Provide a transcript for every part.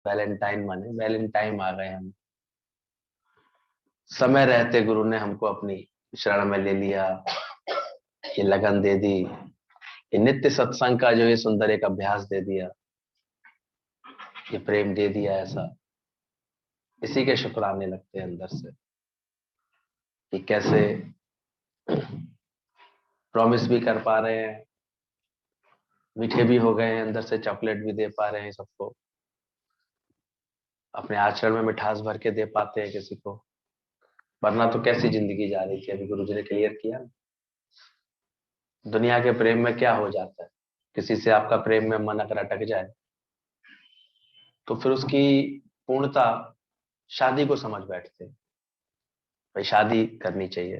Valentine माने Valentine आ गए हम। समय रहते गुरु ने हमको अपनी शरण में ले लिया, ये लगन दे दी, ये नित्य सत्संग का जो ये सुंदर एक अभ्यास दे दिया, ये प्रेम दे दिया। ऐसा इसी के शुक्राने लगते हैं अंदर से कि कैसे प्रॉमिस भी कर पा रहे हैं, मीठे भी हो गए हैं, अंदर से चॉकलेट भी दे पा रहे हैं सबको, अपने आचरण में मिठास भर के दे पाते हैं किसी को। वरना तो कैसी जिंदगी जा रही थी, अभी गुरु जी ने क्लियर किया। दुनिया के प्रेम में क्या हो जाता है, किसी से आपका प्रेम में मन अगर अटक जाए तो फिर उसकी पूर्णता शादी को समझ बैठते हैं। भाई शादी करनी चाहिए,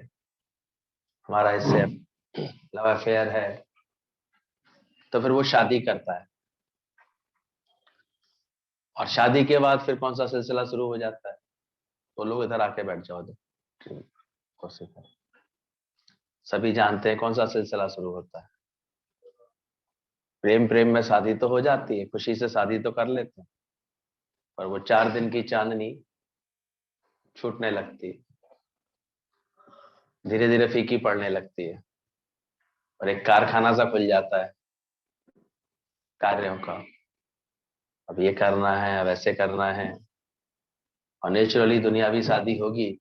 हमारा इससे लव अफेयर है, तो फिर वो शादी करता है। और शादी के बाद फिर कौन सा सिलसिला शुरू हो जाता है, तो लोग इधर आके बैठ जाओ, सभी जानते हैं कौन सा सिलसिला शुरू होता है। प्रेम प्रेम में शादी तो हो जाती है, खुशी से शादी तो कर लेते हैं, पर वो 4 दिन की चांदनी छूटने लगती है, धीरे धीरे फीकी पड़ने लगती है, और एक कारखाना सा खुल जाता है कार्यों का। अब ये करना है, अब ऐसे करना है, और नेचुरली दुनियावी शादी होगी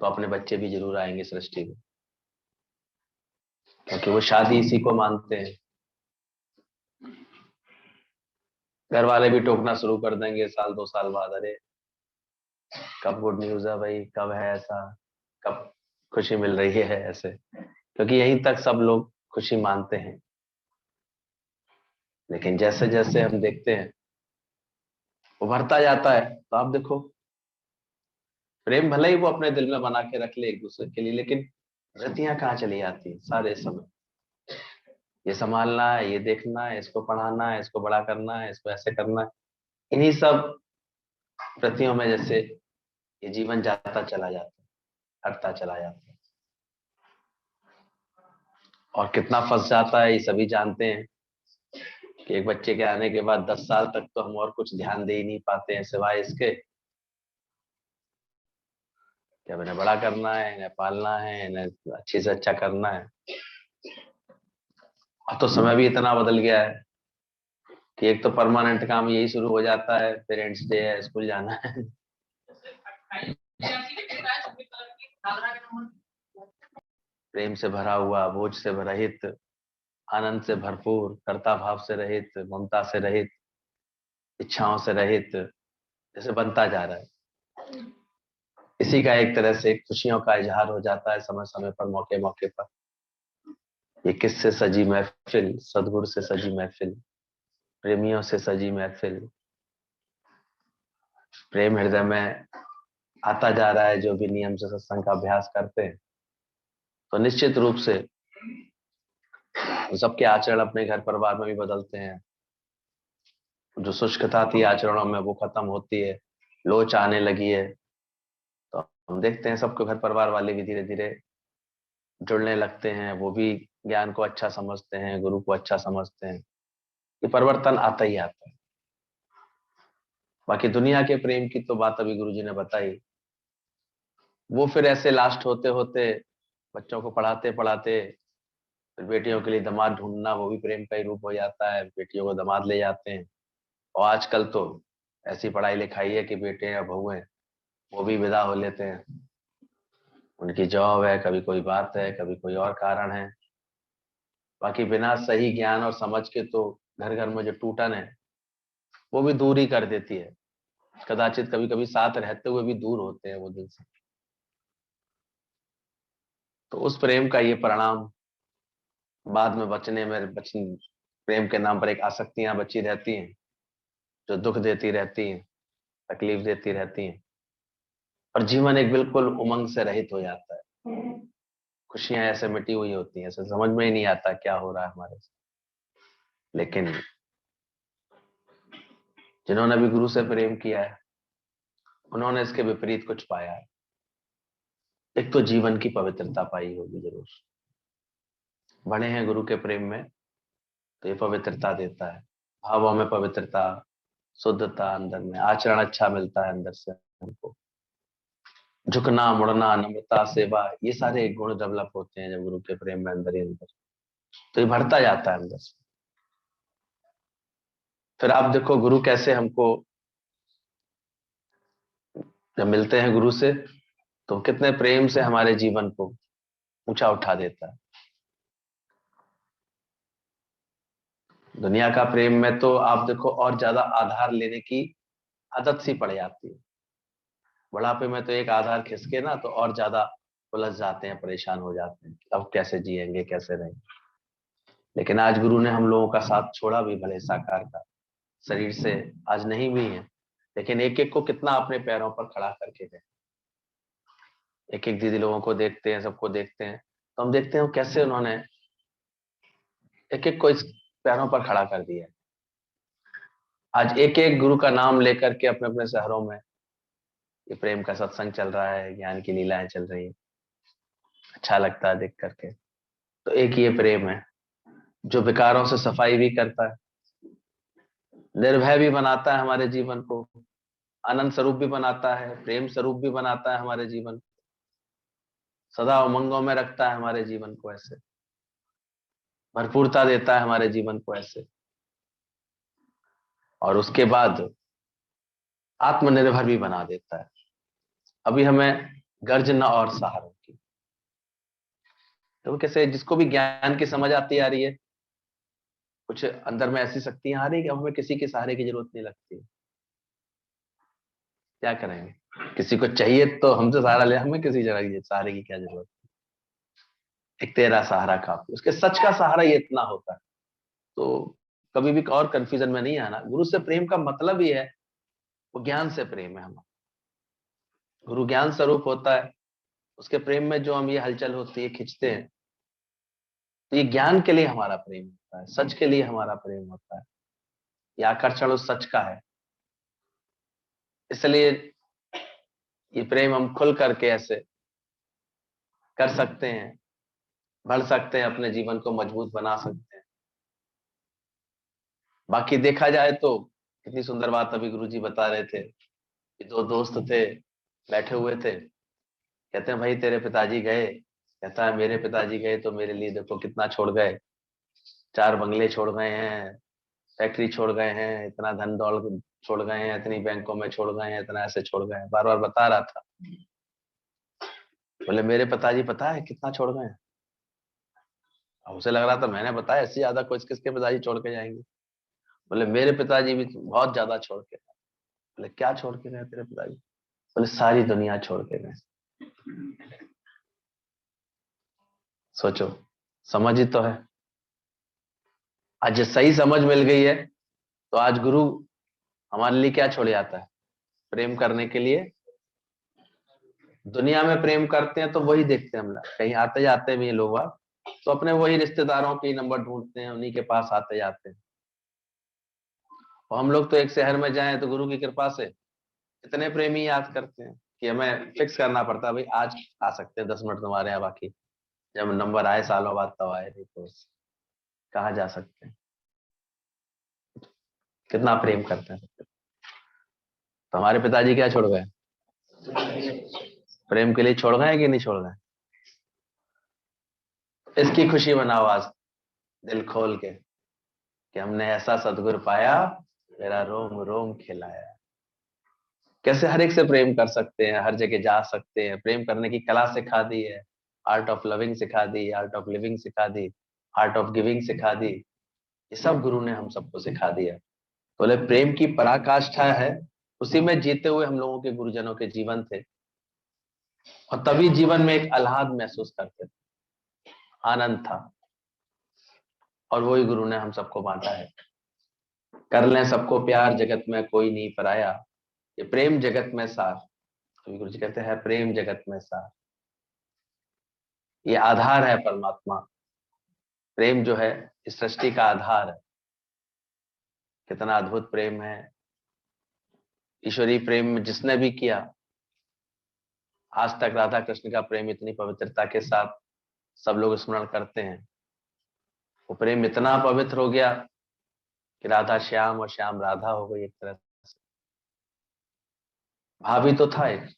तो अपने बच्चे भी जरूर आएंगे सृष्टि में, क्योंकि वो शादी इसी को मानते हैं। घर वाले भी टोकना शुरू कर देंगे 1-2 साल बाद, अरे कब गुड न्यूज है भाई, कब है ऐसा, कब खुशी मिल रही है ऐसे, क्योंकि यहीं तक सब लोग खुशी मानते हैं। लेकिन जैसे जैसे हम देखते हैं उभरता जाता है, तो आप देखो प्रेम भले ही वो अपने दिल में बना के रख ले एक दूसरे के लिए, लेकिन रतियां कहाँ चली जाती है सारे समय। ये संभालना है, ये देखना है, इसको पढ़ाना है, इसको बड़ा करना है, इसको ऐसे करना है, इन्हीं सब प्रतियों में जैसे ये जीवन जाता चला जाता है, हटता चला जाता है, और कितना फंस जाता है ये सभी जानते हैं कि एक बच्चे के आने के बाद 10 साल तक तो हम और कुछ ध्यान दे ही नहीं पाते हैं, सिवाय इसके कि अब इन्हें बड़ा करना है, इन्हें पालना है, इन्हें अच्छे से अच्छा करना है। अब तो समय भी इतना बदल गया है कि एक तो परमानेंट काम यही शुरू हो जाता है, पेरेंट्स डे है, स्कूल जाना है। प्रेम से भरा हुआ, बोझ से रहित, आनंद से भरपूर, कर्ता भाव से रहित, ममता से रहित, इच्छाओं से रहित, जैसे बनता जा रहा है। इसी का एक तरह से खुशियों का इजहार हो जाता है समय समय पर, मौके मौके पर। ये किससे सजी महफिल, सदगुरु से सजी महफिल, प्रेमियों से सजी महफिल। प्रेम हृदय में आता जा रहा है, जो भी नियम से सत्संग का अभ्यास करते हैं, तो निश्चित रूप से सबके आचरण अपने घर परिवार में भी बदलते हैं। जो शुष्कता थी आचरणों में वो खत्म होती है, लोच आने लगी है। तो हम देखते हैं सबके घर परिवार वाले भी धीरे धीरे जुड़ने लगते हैं, वो भी ज्ञान को अच्छा समझते हैं, गुरु को अच्छा समझते हैं। ये परिवर्तन आता ही आता है। बाकी दुनिया के प्रेम की तो बात अभी गुरु जी ने बताई, वो फिर ऐसे लास्ट होते होते बच्चों को पढ़ाते पढ़ाते फिर बेटियों के लिए दामाद ढूंढना, वो भी प्रेम का ही रूप हो जाता है, बेटियों को दामाद ले जाते हैं। और आजकल तो ऐसी पढ़ाई लिखाई है कि बेटे या बहू हैं वो भी विदा हो लेते हैं, उनकी जॉब है, कभी कोई बात है, कभी कोई और कारण है। बाकी बिना सही ज्ञान और समझ के तो घर घर में जो टूटन है वो भी दूर ही कर देती है। कदाचित कभी कभी साथ रहते हुए भी दूर होते हैं वो दिल से। तो उस प्रेम का ये परिणाम बाद में बचने में प्रेम के नाम पर एक आसक्तियां बची रहती हैं, जो दुख देती रहती हैं, तकलीफ देती रहती हैं, और जीवन एक बिल्कुल उमंग से रहित हो जाता है। खुशियां ऐसे मिटी हुई होती हैं, ऐसे समझ में ही नहीं आता क्या हो रहा है हमारे साथ। लेकिन जिन्होंने भी गुरु से प्रेम किया है उन्होंने इसके विपरीत कुछ पाया है। एक तो जीवन की पवित्रता पाई होगी जरूर, बड़े हैं गुरु के प्रेम में तो ये पवित्रता देता है, भावों में पवित्रता, शुद्धता अंदर में, आचरण अच्छा मिलता है अंदर से हमको, झुकना, मुड़ना, नम्रता, सेवा, ये सारे गुण डेवलप होते हैं जब गुरु के प्रेम में अंदर ही अंदर, तो ये बढ़ता जाता है अंदर से। फिर आप देखो गुरु कैसे हमको, जब मिलते हैं गुरु से तो कितने प्रेम से हमारे जीवन को ऊंचा उठा देता है। दुनिया का प्रेम में तो आप देखो और ज्यादा आधार लेने की आदत सी पड़ जाती है। बुढ़ापे में तो एक आधार खिसके ना तो और ज्यादा उलझ जाते हैं, परेशान हो जाते हैं, अब कैसे जिएंगे, कैसे रहेंगे। लेकिन आज गुरु ने हम लोगों का साथ छोड़ा भी, भले साकार का शरीर से आज नहीं भी है, लेकिन एक एक को कितना अपने पैरों पर खड़ा करके गए। एक एक दीदी लोगों को देखते हैं, सबको देखते हैं, तो हम देखते हैं कैसे उन्होंने एक एक को इस पैरों पर खड़ा कर दिया। आज एक एक गुरु का नाम लेकर के अपने अपने शहरों में ये प्रेम का सत्संग चल रहा है, ज्ञान की लीलाएं चल रही है, अच्छा लगता है देख करके। तो एक ये प्रेम है जो विकारों से सफाई भी करता है, निर्भय भी बनाता है हमारे जीवन को, आनंद स्वरूप भी बनाता है, प्रेम स्वरूप भी बनाता है हमारे जीवन, सदा उमंगों में रखता है हमारे जीवन को, ऐसे भरपूरता देता है हमारे जीवन को ऐसे, और उसके बाद आत्मनिर्भर भी बना देता है। अभी हमें गर्ज न और सहारों की, तो कैसे जिसको भी ज्ञान की समझ आती आ रही है, कुछ अंदर में ऐसी शक्तियां आ रही है कि अब हमें किसी के सहारे की जरूरत नहीं लगती। क्या करेंगे, किसी को चाहिए तो हमसे सहारा ले, हमें किसी जगह की सहारे की क्या जरूरत। एक तेरा सहारा काफी, उसके सच का सहारा ये इतना होता है। तो कभी भी और कंफ्यूजन में नहीं आना। गुरु से प्रेम का मतलब ही है, वो ज्ञान से प्रेम है हमारा। गुरु ज्ञान स्वरूप होता है, उसके प्रेम में जो हम ये हलचल होती है, खींचते हैं, तो ये ज्ञान के लिए हमारा प्रेम होता है, सच के लिए हमारा प्रेम होता है, ये आकर्षण उस सच का है। इसलिए ये प्रेम हम खुल करके ऐसे कर सकते हैं, बढ़ सकते हैं, अपने जीवन को मजबूत बना सकते हैं। बाकी देखा जाए तो कितनी सुंदर बात अभी गुरुजी बता रहे थे कि दो दोस्त थे, बैठे हुए थे, कहते हैं भाई तेरे पिताजी गए, कहता है मेरे पिताजी गए तो मेरे लिए देखो कितना छोड़ गए, 4 बंगले छोड़ गए हैं, फैक्ट्री छोड़ गए हैं, इतना धन दौलत छोड़ गए हैं, इतनी बैंकों में छोड़ गए हैं, इतना ऐसे छोड़ गए हैं, बार बार बता रहा था। बोले मेरे पिताजी पता है कितना छोड़ गए हैं। अब उसे लग रहा था मैंने बताया, इससे ज्यादा कुछ किसके पिताजी छोड़ के जाएंगे। बोले मेरे पिताजी भी बहुत ज्यादा छोड़ के गए। बोले क्या छोड़ के गए तेरे पिताजी। बोले सारी दुनिया छोड़ के गए। सोचो, समझ ही तो है। आज ये सही समझ मिल गई है तो आज गुरु हमारे लिए क्या छोड़ जाता है, प्रेम करने के लिए। दुनिया में प्रेम करते हैं तो वही देखते हैं हम लोग, कहीं आते जाते भी लोग तो अपने वही रिश्तेदारों के नंबर ढूंढते हैं, उन्हीं के पास आते जाते हैं। और हम लोग तो एक शहर में जाएं तो गुरु की कृपा से इतने प्रेमी याद करते हैं कि हमें फिक्स करना पड़ता है, भाई आज आ सकते हैं 10 मिनट तुम्हारे यहाँ, बाकी जब नंबर आए सालों बाद तब आए, नहीं तो कहाँ जा सकते हैं। कितना प्रेम करते हैं। तो हमारे पिताजी क्या छोड़ गए, प्रेम के लिए छोड़ गए कि नहीं छोड़ गए। इसकी खुशी मनाओ आज दिल खोल के कि हमने ऐसा सदगुरु पाया, मेरा रोम रोम खिलाया। कैसे हर एक से प्रेम कर सकते हैं, हर जगह जा सकते हैं, प्रेम करने की कला सिखा दी है, आर्ट ऑफ लविंग सिखा दी, आर्ट ऑफ लिविंग सिखा दी, आर्ट ऑफ गिविंग सिखा दी। ये सब गुरु ने हम सबको सिखा दिया। तो बोले प्रेम की पराकाष्ठा है, उसी में जीते हुए हम लोगों के गुरुजनों के जीवन थे, और तभी जीवन में एक आह्लाद महसूस करते थे, आनंद था, और वही गुरु ने हम सबको बांटा है। कर लें सबको प्यार, जगत में कोई नहीं पराया, ये प्रेम जगत में सार। तो गुरु जी कहते हैं प्रेम जगत में सार, ये आधार है परमात्मा। प्रेम जो है इस सृष्टि का आधार है। कितना अद्भुत प्रेम है, ईश्वरीय प्रेम में जिसने भी किया, आज तक राधा कृष्ण का प्रेम इतनी पवित्रता के साथ सब लोग स्मरण करते हैं। वो प्रेम इतना पवित्र हो गया कि राधा श्याम और श्याम राधा हो गई एक तरह भाव ही तो था एक।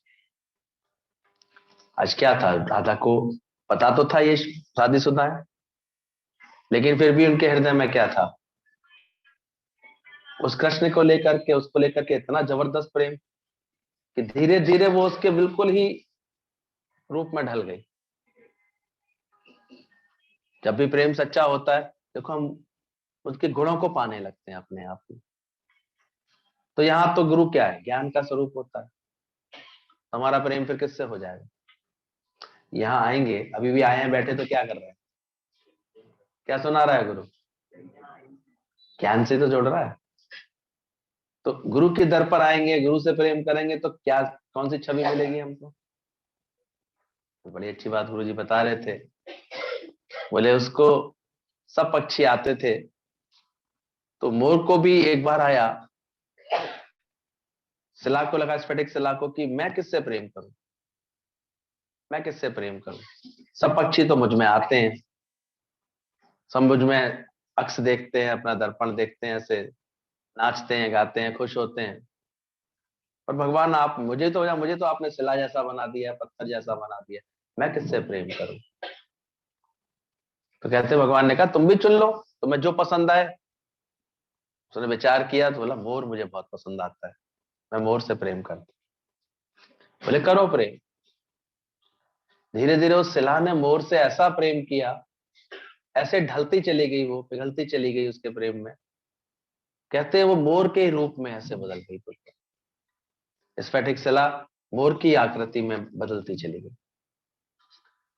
आज क्या था, राधा को पता तो था ये शादीशुदा है, लेकिन फिर भी उनके हृदय में क्या था, उस कृष्ण को लेकर के, उसको लेकर के इतना जबरदस्त प्रेम कि धीरे धीरे वो उसके बिल्कुल ही रूप में ढल गई। जब भी प्रेम सच्चा होता है, देखो हम उसके गुणों को पाने लगते हैं अपने आप में। तो यहाँ तो गुरु क्या है, ज्ञान का स्वरूप होता है। हमारा प्रेम फिर किससे हो जाएगा। यहाँ आएंगे, अभी भी आए हैं बैठे, तो क्या कर रहे हैं, क्या सुना रहा है गुरु, ज्ञान से तो जोड़ रहा है। तो गुरु के दर पर आएंगे, गुरु से प्रेम करेंगे तो क्या, कौन सी छवि मिलेगी हमको। तो बड़ी अच्छी बात गुरु जी बता रहे थे। बोले उसको सब पक्षी आते थे, तो मोर को भी एक बार आया, शिला को लगा, स्फटिक शिला को, कि मैं किससे प्रेम करूं, मैं किससे प्रेम करूं। सब पक्षी तो मुझ में आते हैं, सब मुझ में अक्स देखते हैं, अपना दर्पण देखते हैं, ऐसे नाचते हैं, गाते हैं, खुश होते हैं। पर भगवान आप मुझे तो आपने शिला जैसा बना दिया, पत्थर जैसा बना दिया, मैं किससे प्रेम करूं। तो कहते भगवान ने कहा तुम भी चुन लो, तुम्हें जो पसंद आए। उसने विचार किया तो बोला मोर मुझे बहुत पसंद आता है, मैं मोर से प्रेम करता हूं। बोले करो प्रेम। धीरे धीरे उस शिला ने मोर से ऐसा प्रेम किया, ऐसे ढलती चली गई, वो पिघलती चली गई उसके प्रेम में। कहते हैं वो मोर के रूप में ऐसे बदल गई, बिल्कुल स्फटिक शिला मोर की आकृति में बदलती चली गई।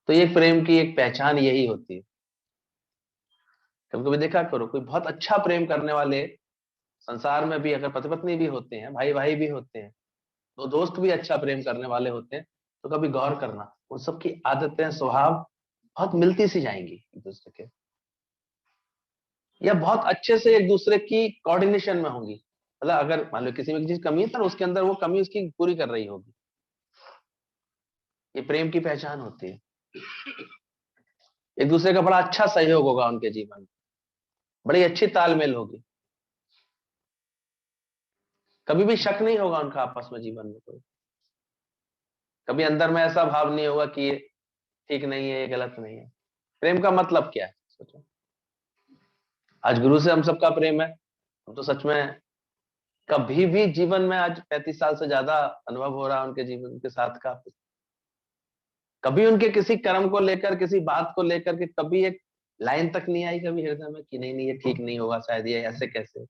तो ये प्रेम की एक पहचान यही होती है। कभी कभी देखा करो, कोई बहुत अच्छा प्रेम करने वाले संसार में भी, अगर पति पत्नी भी होते हैं, भाई भाई भी होते हैं, तो दोस्त भी अच्छा प्रेम करने वाले होते हैं, तो कभी गौर करना उन सबकी आदतें, स्वभाव बहुत मिलती सी जाएंगी एक दूसरे के, या बहुत अच्छे से एक दूसरे की कोऑर्डिनेशन में होंगी। मतलब अगर मान लो किसी में चीज कमी है, तो उसके अंदर वो कमी उसकी पूरी कर रही होगी। ये प्रेम की पहचान होती है। एक दूसरे का बड़ा अच्छा सहयोग होगा उनके जीवन में, बड़ी अच्छी तालमेल होगी, कभी भी शक नहीं होगा उनका आपस में जीवन में कोई। कभी अंदर में ऐसा भाव नहीं होगा कि ये ठीक नहीं है, ये गलत नहीं है। प्रेम का मतलब क्या है सोचो। आज गुरु से हम सबका प्रेम है, हम तो सच में कभी भी जीवन में, आज 35 साल से ज्यादा अनुभव हो रहा है उनके जीवन के साथ का, कभी उनके किसी कर्म को लेकर, किसी बात को लेकर के कभी एक लाइन तक नहीं आई कभी हृदय में कि नहीं नहीं ये ठीक नहीं होगा, शायद ये ऐसे कैसे।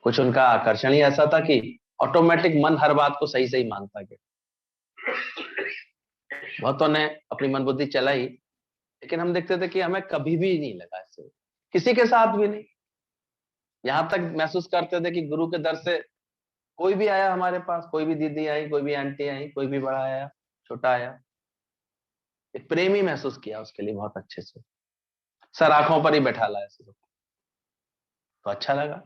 कुछ उनका आकर्षण ही ऐसा था कि ऑटोमेटिक मन हर बात को सही सही मानता गया। बहुतों ने अपनी मन बुद्धि चलाई, लेकिन हम देखते थे कि हमें कभी भी नहीं लगा ऐसे, किसी के साथ भी नहीं। यहां तक महसूस करते थे कि गुरु के दर से कोई भी आया हमारे पास, कोई भी दीदी आई, कोई भी आंटी आई, कोई भी बड़ा आया, छोटा आया, एक प्रेम ही महसूस किया उसके लिए बहुत अच्छे से। सर आंखों पर ही बैठा लाया ऐसे, तो अच्छा लगा।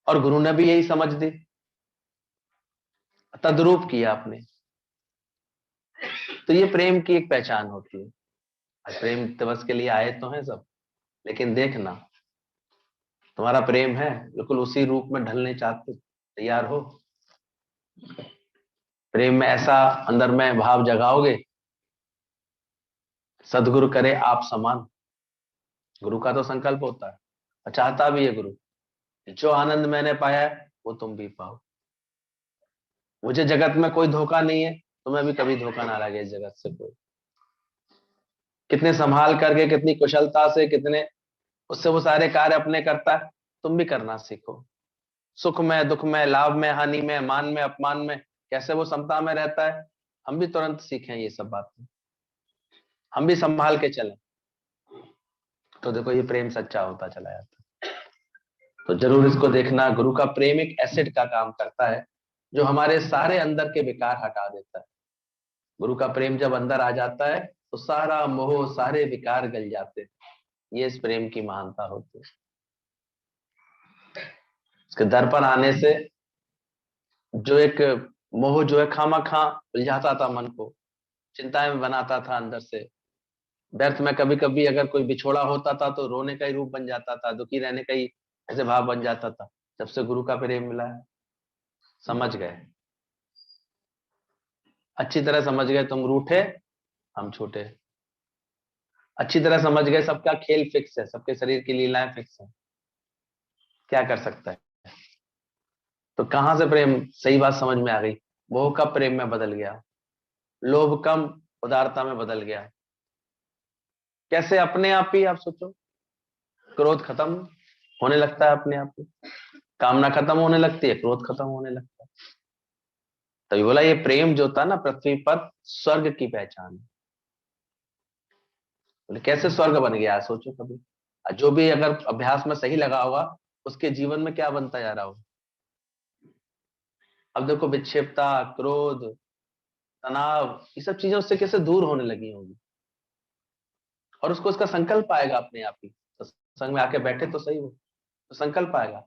और गुरु ने भी यही समझ दी, तद्रूप किया आपने। तो ये प्रेम की एक पहचान होती है। आज प्रेम दिवस के लिए आए तो हैं सब, लेकिन देखना तुम्हारा प्रेम है बिल्कुल उसी रूप में ढलने चाहते, तैयार हो। प्रेम में ऐसा अंदर में भाव जगाओगे, सदगुरु करे आप समान। गुरु का तो संकल्प होता है, और चाहता भी है गुरु, जो आनंद मैंने पाया है वो तुम भी पाओ। मुझे जगत में कोई धोखा नहीं है, तुम्हें भी कभी धोखा ना लगे इस जगत से कोई। कितने संभाल करके, कितनी कुशलता से, कितने उससे वो सारे कार्य अपने करता है, तुम भी करना सीखो। सुख में, दुख में, लाभ में, हानि में, मान में, अपमान में, कैसे वो समता में रहता है, हम भी तुरंत सीखें ये सब बातें, हम भी संभाल के चलें। तो देखो ये प्रेम सच्चा होता चला जाता है। तो जरूर इसको देखना, गुरु का प्रेम एक एसिड का काम करता है, जो हमारे सारे अंदर के विकार हटा देता है। गुरु का प्रेम जब अंदर आ जाता है, तो सारा मोह, सारे विकार गल जाते हैं। ये इस प्रेम की महानता होती है। इसके दर पर आने से जो एक मोह जो है खामा खा उलझाता था मन को, चिंताएं में बनाता था अंदर से, व्यर्थ में कभी कभी अगर कोई बिछोड़ा होता था तो रोने का ही रूप बन जाता था, दुखी रहने का ही ऐसे भाव बन जाता था। जब से गुरु का प्रेम मिला है, समझ गए, अच्छी तरह समझ गए, तुम रूठे हम छूटे, अच्छी तरह समझ गए सबका खेल फिक्स है, सबके शरीर की लीलाएं फिक्स है, क्या कर सकता है। तो कहां से प्रेम, सही बात समझ में आ गई, मोह का प्रेम में बदल गया, लोभ कम उदारता में बदल गया। कैसे, अपने आप ही आप सोचो, क्रोध खत्म होने लगता है अपने आप ही, कामना खत्म होने लगती है, क्रोध खत्म होने लगता है। तभी बोला ये प्रेम जो था ना पृथ्वी पर स्वर्ग की पहचान है। बोले कैसे स्वर्ग बन गया, सोचो कभी, जो भी अगर अभ्यास में सही लगा होगा उसके जीवन में क्या बनता जा रहा होगा। अब देखो विक्षेपता, क्रोध, तनाव, ये सब चीजें उससे कैसे दूर होने लगी होंगी, और उसको उसका संकल्प आएगा अपने आप ही। तो संग में आके बैठे तो सही हो, तो संकल्प आएगा,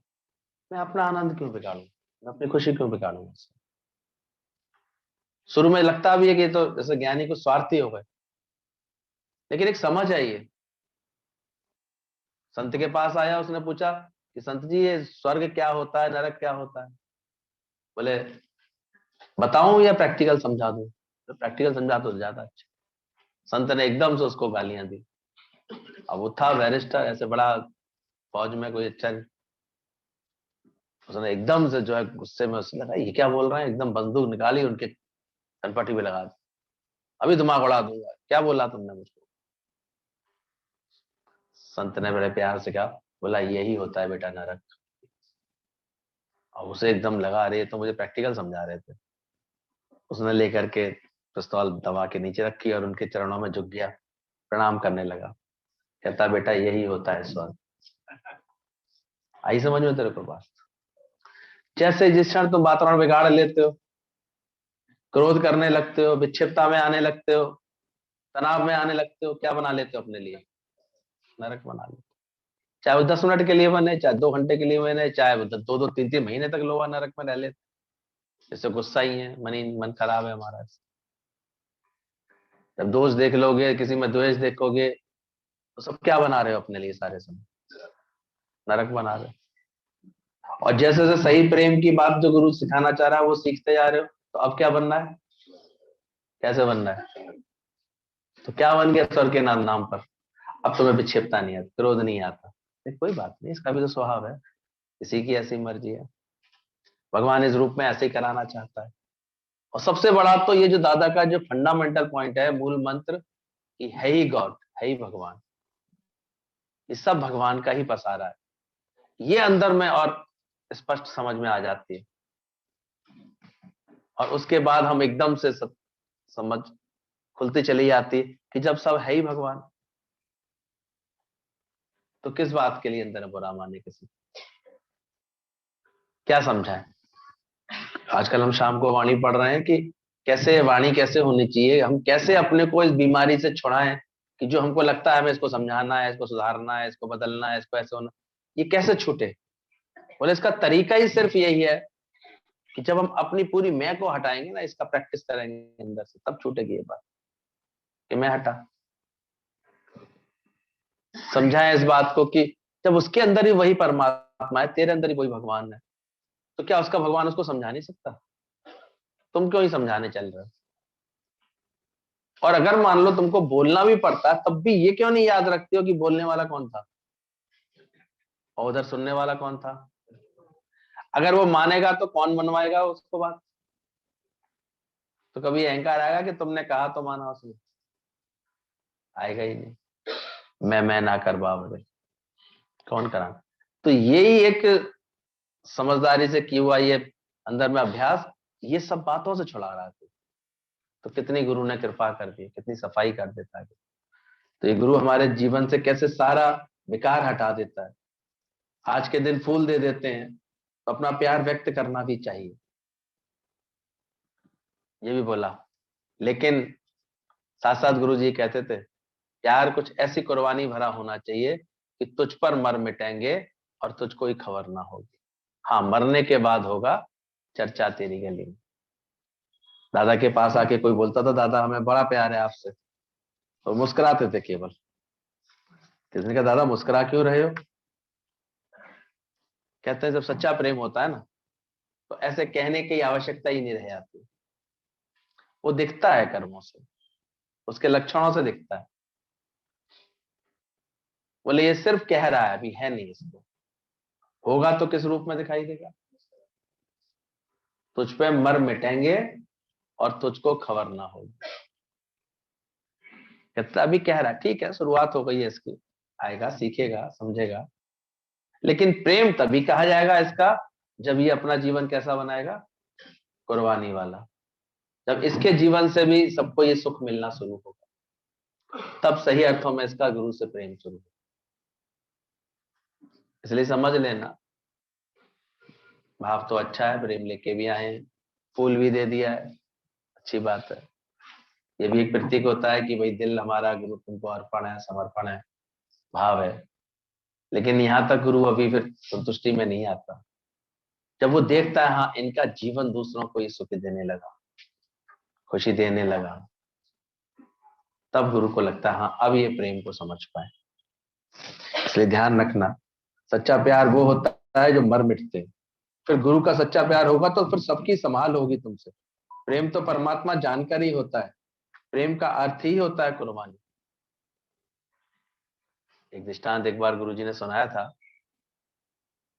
मैं अपना आनंद क्यों बिगाड़ू, मैं अपनी खुशी क्यों बिगाड़ू। शुरू में लगता भी है कि तो जैसे ज्ञानी को स्वार्थी हो गए, लेकिन एक समझ आई है। संत के पास आया, उसने पूछा कि संत जी ये स्वर्ग क्या होता है, नरक क्या होता है। बोले बताऊं या प्रैक्टिकल समझा दूं, तो प्रैक्टिकल समझा तो ज्यादा अच्छा। संत ने एकदम से उसको गालियां दी। अब वो था बैरिस्टर, ऐसे बड़ा फौज में कोई अच्छा नहीं। उसने एकदम से जो है गुस्से में, उसने लगा ये क्या बोल रहे हैं, एकदम बंदूक निकाली उनके कनपटी पे लगा दी, अभी दिमाग उड़ा दूंगा, क्या बोला तुमने मुझको। संत ने बड़े प्यार से कहा, बोला यही होता है बेटा नरक। और उसे एकदम लगा, अरे ये तो मुझे प्रैक्टिकल समझा रहे थे। उसने लेकर के पिस्तौल दबा के नीचे रखी और उनके चरणों में झुक गया, प्रणाम करने लगा। कहता बेटा यही होता है स्वर्ग। आई समझ में तेरे को बात। जैसे जिस क्षण तुम वातावरण बिगाड़ लेते हो, क्रोध करने लगते हो, विक्षिप्तता में आने लगते हो, तनाव में आने लगते हो, क्या बना लेते हो अपने लिए, नरक बना लेते हो। चाहे वो 10 मिनट के लिए बने, चाहे 2 घंटे के लिए बने, चाहे वो 2-2 3-3 महीने तक लोग नरक में रह लेते। जैसे गुस्सा ही है, मन खराब है हमारा। जब दोष देख लोगे, किसी में द्वेष देखोगे, तो सब क्या बना रहे हो अपने लिए, सारे समय नरक बना रहे हो। और जैसे जैसे सही प्रेम की बात जो गुरु सिखाना चाह रहा है वो सीखते जा रहे हो, तो अब क्या बनना है, कैसे बनना है। तो क्या बन गया स्वर्ग के नाम पर, अब तुम्हें विक्षेपता नहीं आता, क्रोध नहीं आता। कोई बात नहीं, इसका भी तो स्वभाव है, किसी की ऐसी मर्जी है, भगवान इस रूप में ऐसे ही कराना चाहता है। और सबसे बड़ा तो ये जो दादा का जो फंडामेंटल पॉइंट है, मूल मंत्र, कि है ही गॉड, है ही भगवान, ये सब भगवान का ही पसारा है, ये अंदर में और स्पष्ट समझ में आ जाती है। और उसके बाद हम एकदम से सब समझ खुलती चली जाती है कि जब सब है ही भगवान, तो किस बात के लिए अंदर बुरा माने किसी, क्या समझाएं। आजकल हम शाम को वाणी पढ़ रहे हैं कि कैसे वाणी कैसे होनी चाहिए, हम कैसे अपने को इस बीमारी से छुड़ाएं, कि जो हमको लगता है हमें इसको समझाना है, इसको सुधारना है, इसको बदलना है, इसको ऐसे होना, ये कैसे छूटे। बोले इसका तरीका ही सिर्फ यही है कि जब हम अपनी पूरी मैं को हटाएंगे ना, इसका प्रैक्टिस करेंगे अंदर से, तब छूटेगी ये बात कि मैं हटा। समझाएं इस बात को कि जब उसके अंदर ही वही परमात्मा है, तेरे अंदर ही वही भगवान है, तो क्या उसका भगवान उसको समझा नहीं सकता, तुम क्यों ही समझाने चल रहे हो। और अगर मान लो तुमको बोलना भी पड़ता है, तब भी ये क्यों नहीं याद रखते हो कि बोलने वाला कौन था और उधर सुनने वाला कौन था। अगर वो मानेगा तो कौन मनवाएगा उसको बात। तो कभी अहंकार आएगा कि तुमने कहा तो माना उसने, आएगा ही नहीं। मैं ना कर बाबरे, कौन करा। तो यही एक समझदारी से किया हुआ ये अंदर में अभ्यास, ये सब बातों से छुड़ा रहा था। तो कितनी गुरु ने कृपा कर दी, कितनी सफाई कर देता है। तो ये गुरु हमारे जीवन से कैसे सारा विकार हटा देता है। आज के दिन फूल दे देते हैं, तो अपना प्यार व्यक्त करना भी चाहिए, ये भी बोला। लेकिन साथ साथ गुरु जी कहते थे, प्यार कुछ ऐसी कुर्बानी भरा होना चाहिए कि तुझ पर मर मिटेंगे और तुझको ही खबर ना होगी। हाँ, मरने के बाद होगा चर्चा तेरी गली में। दादा के पास आके कोई बोलता था, दादा हमें बड़ा प्यार है आपसे, तो मुस्कुराते थे केवल। किसने कहा दादा मुस्कुरा क्यों रहे हो। कहते हैं जब सच्चा प्रेम होता है ना, तो ऐसे कहने की आवश्यकता ही नहीं रह जाती। वो दिखता है कर्मों से, उसके लक्षणों से दिखता है। बोले ये सिर्फ कह रहा है, अभी है नहीं, इसको होगा तो किस रूप में दिखाई देगा। तुझ पे मर मिटेंगे और तुझको खबर ना होगी। कहता अभी कह रहा है, ठीक है, शुरुआत हो गई है इसकी, आएगा, सीखेगा, समझेगा। लेकिन प्रेम तभी कहा जाएगा इसका जब ये अपना जीवन कैसा बनाएगा, कुर्बानी वाला। जब इसके जीवन से भी सबको ये सुख मिलना शुरू होगा, तब सही अर्थों में इसका गुरु से प्रेम शुरू होगा। इसलिए समझ लेना, भाव तो अच्छा है, प्रेम लेके भी आए हैं, फूल भी दे दिया है, अच्छी बात है। ये भी एक प्रतीक होता है कि भाई दिल हमारा गुरु तुमको अर्पण है, समर्पण है, भाव है। लेकिन यहां तक गुरु अभी फिर संतुष्टि में नहीं आता। जब वो देखता है हाँ इनका जीवन दूसरों को ये सुख देने लगा, खुशी देने लगा, तब गुरु को लगता है हाँ अब ये प्रेम को समझ पाए। इसलिए ध्यान रखना, सच्चा प्यार वो होता है जो मर मिटते। फिर गुरु का सच्चा प्यार होगा तो फिर सबकी संभाल होगी तुमसे। प्रेम तो परमात्मा जानकर ही होता है, प्रेम का अर्थ ही होता है कुर्बानी। एक दृष्टांत एक बार गुरुजी ने सुनाया था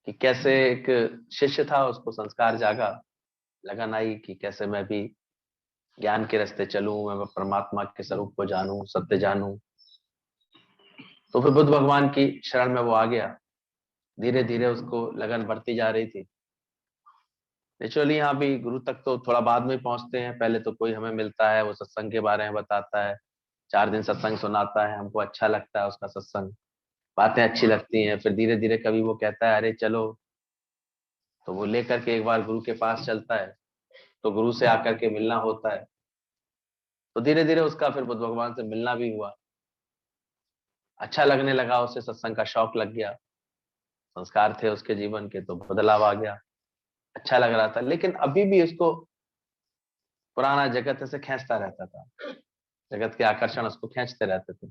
कि कैसे एक शिष्य था, उसको संस्कार जागा, लगन आई कि कैसे मैं भी ज्ञान के रास्ते चलूं, मैं परमात्मा के स्वरूप को जानूं, सत्य जानूं। तो फिर बुद्ध भगवान की शरण में वो आ गया। धीरे धीरे उसको लगन बढ़ती जा रही थी। नेचुरली यहाँ भी गुरु तक तो थोड़ा बाद में पहुंचते हैं, पहले तो कोई हमें मिलता है, वो सत्संग के बारे में बताता है, 4 दिन सत्संग सुनाता है, हमको अच्छा लगता है उसका सत्संग, बातें अच्छी लगती हैं। फिर धीरे धीरे कभी वो कहता है अरे चलो, तो वो लेकर के एक बार गुरु के पास चलता है, तो गुरु से आकर के मिलना होता है। तो धीरे धीरे उसका फिर बुद्ध भगवान से मिलना भी हुआ, अच्छा लगने लगा, उसे सत्संग का शौक लग गया, संस्कार थे उसके जीवन के तो बदलाव आ गया, अच्छा लग रहा था। लेकिन अभी भी उसको पुराना जगत से खींचता रहता था, जगत के आकर्षण उसको खींचते रहते थे।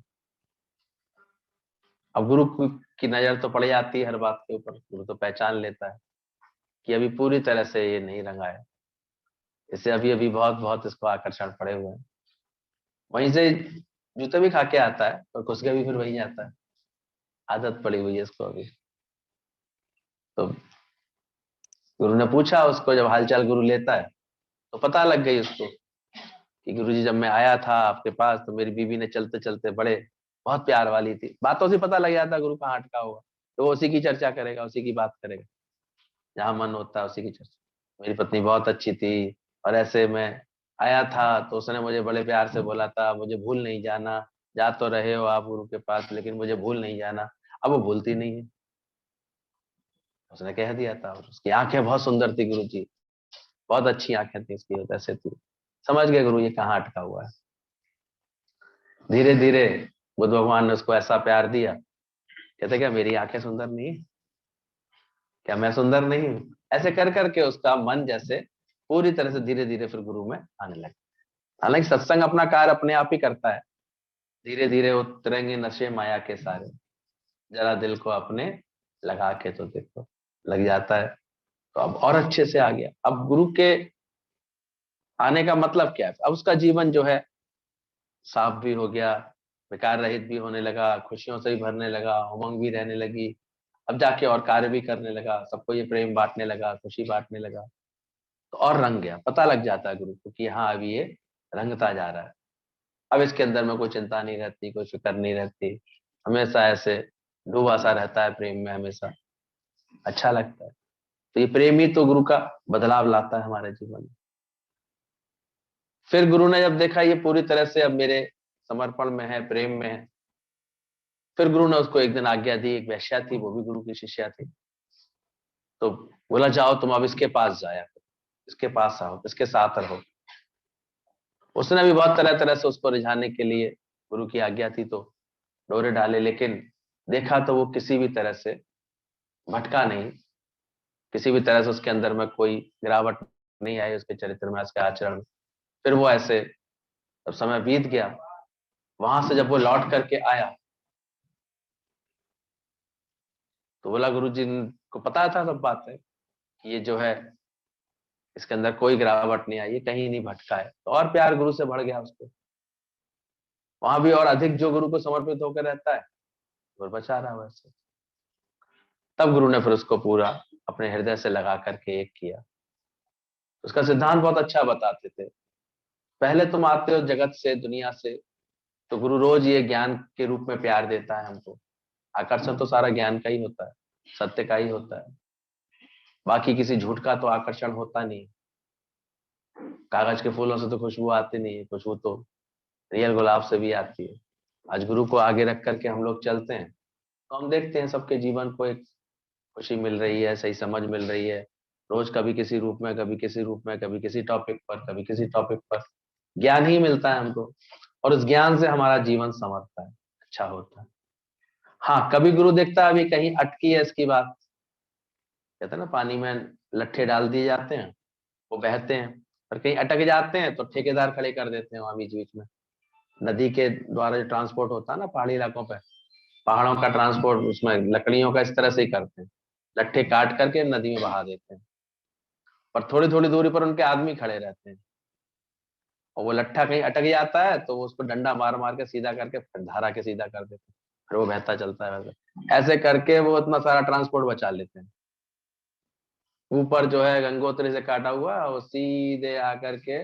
अब गुरु की नजर तो पड़ जाती है हर बात के ऊपर, गुरु तो पहचान लेता है कि अभी पूरी तरह से ये नहीं रंगा है, इससे अभी अभी बहुत बहुत इसको आकर्षण पड़े हुए हैं। वहीं से जूते भी खा के आता है और घुस के भी फिर वहीं आता है, आदत पड़ी हुई है इसको अभी। तो गुरु ने पूछा उसको, जब हालचाल गुरु लेता है तो पता लग गई उसको कि गुरुजी जब मैं आया था आपके पास तो मेरी बीवी ने चलते चलते बड़े बहुत प्यार वाली थी। बातों से पता लग जाता गुरु कहाँ अटका हुआ, तो वो उसी की चर्चा करेगा, उसी की बात करेगा, जहां मन होता है उसी की चर्चा। मेरी पत्नी बहुत अच्छी थी और ऐसे मैं आया था तो उसने मुझे बड़े प्यार से बोला था मुझे भूल नहीं जाना, जा तो रहे हो आप गुरु के पास लेकिन मुझे भूल नहीं जाना। अब वो भूलती नहीं है, उसने कह दिया था। और उसकी आंखें बहुत सुंदर थी गुरु जी, बहुत अच्छी आंखें थी उसकी, ऐसे थी। समझ गए गुरु ये कहाँ अटका हुआ है। धीरे धीरे बुद्ध भगवान ने उसको ऐसा प्यार दिया, कहते क्या मेरी आंखें सुंदर नहीं है, क्या मैं सुंदर नहीं हूँ, ऐसे कर करके उसका मन जैसे पूरी तरह से धीरे धीरे फिर गुरु में आने लगा। हालांकि सत्संग अपना कार्य अपने आप ही करता है, धीरे धीरे उतरेंगे नशे माया के सारे, जरा दिल को अपने लगा के तो देखो, लग जाता है। तो अब और अच्छे से आ गया। अब गुरु के आने का मतलब क्या है, अब उसका जीवन जो है साफ भी हो गया, विकार रहित भी होने लगा, खुशियों से भी भरने लगा, उमंग भी रहने लगी। अब जाके और कार्य भी करने लगा, सबको ये प्रेम बांटने लगा, खुशी बांटने लगा। तो और रंग गया, पता लग जाता है गुरु को कि हाँ अभी ये रंगता जा रहा है। अब इसके अंदर में कोई चिंता नहीं रहती, कोई फिक्र नहीं रहती, हमेशा ऐसे डूबा सा रहता है प्रेम में, हमेशा अच्छा लगता है। तो ये प्रेम ही तो गुरु का बदलाव लाता है हमारे जीवन में। फिर गुरु ने जब देखा ये पूरी तरह से अब मेरे समर्पण में है, प्रेम में है, फिर गुरु ने उसको एक दिन आज्ञा दी। एक वैश्या थी, वो भी गुरु की शिष्या थी, तो बोला जाओ तुम अब इसके पास जाया, इसके पास आओ, इसके साथ रहो। उसने भी बहुत तरह तरह से उसको रिझाने के लिए, गुरु की आज्ञा थी तो डोरे डाले, लेकिन देखा तो वो किसी भी तरह से भटका नहीं, किसी भी तरह से उसके अंदर में कोई गिरावट नहीं आई, उसके चरित्र में, उसके आचरण में। फिर वो ऐसे, जब समय बीत गया, वहां से जब वो लौट करके आया तो बोला गुरु जी को पता था सब बात है, ये जो है इसके अंदर कोई गिरावट नहीं आई, ये कहीं नहीं भटका है, तो और प्यार गुरु से बढ़ गया उसको। वहां भी और अधिक जो गुरु को समर्पित होकर रहता है और बचा रहा वैसे। तब गुरु ने फिर उसको पूरा अपने हृदय से लगा करके एक किया। उसका सिद्धांत बहुत अच्छा बताते थे, पहले तुम आते हो जगत से, दुनिया से, तो गुरु रोज ये ज्ञान के रूप में प्यार देता है हमको। आकर्षण तो सारा ज्ञान का ही होता है, सत्य का ही होता है, बाकी किसी झूठ का तो आकर्षण होता नहीं। कागज के फूलों से तो खुशबू आती नहीं है, खुशबू तो रियल गुलाब से भी आती है। आज गुरु को आगे रख करके हम लोग चलते हैं तो हम देखते हैं सबके जीवन को एक खुशी मिल रही है, सही समझ मिल रही है। रोज कभी किसी रूप में, कभी किसी रूप में, कभी किसी टॉपिक पर, कभी किसी टॉपिक पर ज्ञान ही मिलता है हमको, और उस ज्ञान से हमारा जीवन संवरता है, अच्छा होता है। हाँ, कभी गुरु देखता है अभी कहीं अटकी है इसकी बात, कहते हैं ना पानी में लट्ठे डाल दिए जाते हैं, वो बहते हैं, और कहीं अटक जाते हैं तो ठेकेदार खड़े कर देते हैं वहां बीच बीच में। नदी के द्वारा जो ट्रांसपोर्ट होता है ना पहाड़ी इलाकों पे, पहाड़ों का ट्रांसपोर्ट उसमें लकड़ियों का इस तरह से ही करते हैं, लट्ठे काट करके नदी में बहा देते हैं, पर थोड़ी थोड़ी दूरी पर उनके आदमी खड़े रहते हैं, और वो लट्ठा कहीं अटक जाता है तो वो उसको डंडा मार मार के सीधा करके फिर धारा के सीधा कर देते हैं, फिर वो बहता चलता है वैसे। ऐसे करके वो इतना सारा ट्रांसपोर्ट बचा लेते हैं। ऊपर जो है गंगोत्री से काटा हुआ, वो सीधे आकर के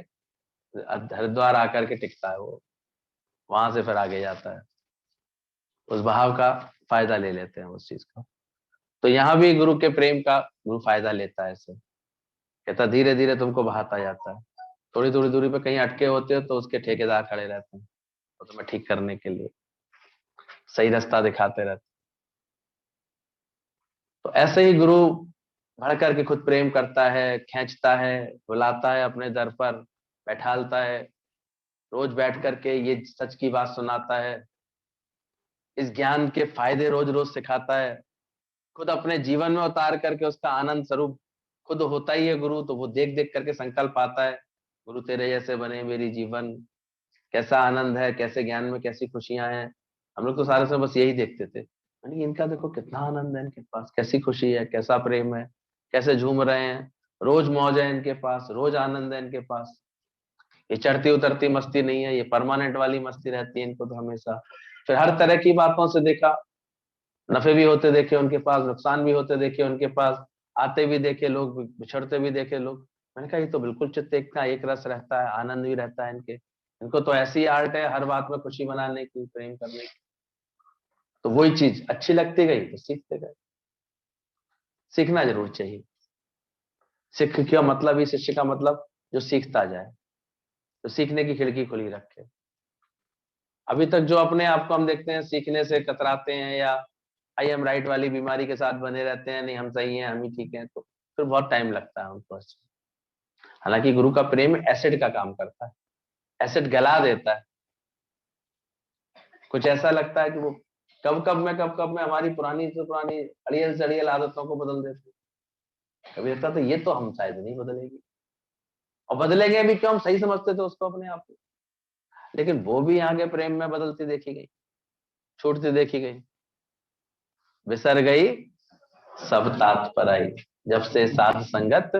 हरिद्वार आकर के टिकता है, वो वहां से फिर आगे जाता है। उस बहाव का फायदा ले लेते हैं उस चीज का। तो यहाँ भी गुरु के प्रेम का गुरु फायदा लेता है ऐसे, कहता धीरे धीरे तुमको बहाता जाता है। थोड़ी थोड़ी दूरी पे कहीं अटके होते हो तो उसके ठेकेदार खड़े रहते हैं, तो तुम्हें ठीक करने के लिए सही रास्ता दिखाते रहते। तो ऐसे ही गुरु बढ़ करके खुद प्रेम करता है, खींचता है, बुलाता है अपने दर पर, बैठालता है, रोज बैठ करके ये सच की बात सुनाता है, इस ज्ञान के फायदे रोज रोज सिखाता है, खुद अपने जीवन में उतार करके उसका आनंद स्वरूप खुद होता ही है गुरु, तो वो देख देख करके संकल्प आता है, गुरु तेरे जैसे बने मेरी जीवन, कैसा आनंद है, कैसे ज्ञान में कैसी खुशियां हैं। हम लोग तो सारे समय बस यही देखते थे, यानी इनका देखो कितना आनंद है, इनके पास कैसी खुशी है, कैसा प्रेम है, कैसे झूम रहे हैं, रोज मौज है इनके पास, रोज आनंद है इनके पास। ये चढ़ती उतरती मस्ती नहीं है, ये परमानेंट वाली मस्ती रहती है इनको तो हमेशा। फिर हर तरह की बातों से देखा, नफे भी होते देखे उनके पास, नुकसान भी होते देखे उनके पास, आते भी देखे लोग, बिछड़ते भी देखे लोग। मैंने कहा ये तो बिल्कुल चित्त एक का एक रस रहता है, आनंद भी रहता है इनके, इनको तो ऐसी आर्ट है हर बात में खुशी बनाने की, प्रेम करने की। तो वही चीज अच्छी लगती गई तो सीखते गए। सीखना जरूर चाहिए। सिख का मतलब ही, शिष्य का मतलब जो सीखता जाए, तो सीखने की खिड़की खुली रखे। अभी तक जो अपने आप को हम देखते हैं सीखने से कतराते हैं, या आई एम राइट वाली बीमारी के साथ बने रहते हैं, नहीं हम सही हैं, हम ही ठीक हैं, तो फिर बहुत टाइम लगता है उनको। हालांकि गुरु का प्रेम एसिड का काम करता है, एसिड गला देता है। कुछ ऐसा लगता है कि वो कब कब में हमारी पुरानी से पुरानी अड़ियल से अड़ियल आदतों को बदल देते हैं। कभी लगता तो ये तो हम शायद नहीं बदलेगी, और बदलेंगे भी क्यों, हम सही समझते थे उसको अपने आप को, लेकिन वो भी यहाँ के प्रेम में बदलती देखी गई, छूटती देखी गई। बिसर गई सब तात पर आई, जब से साथ संगत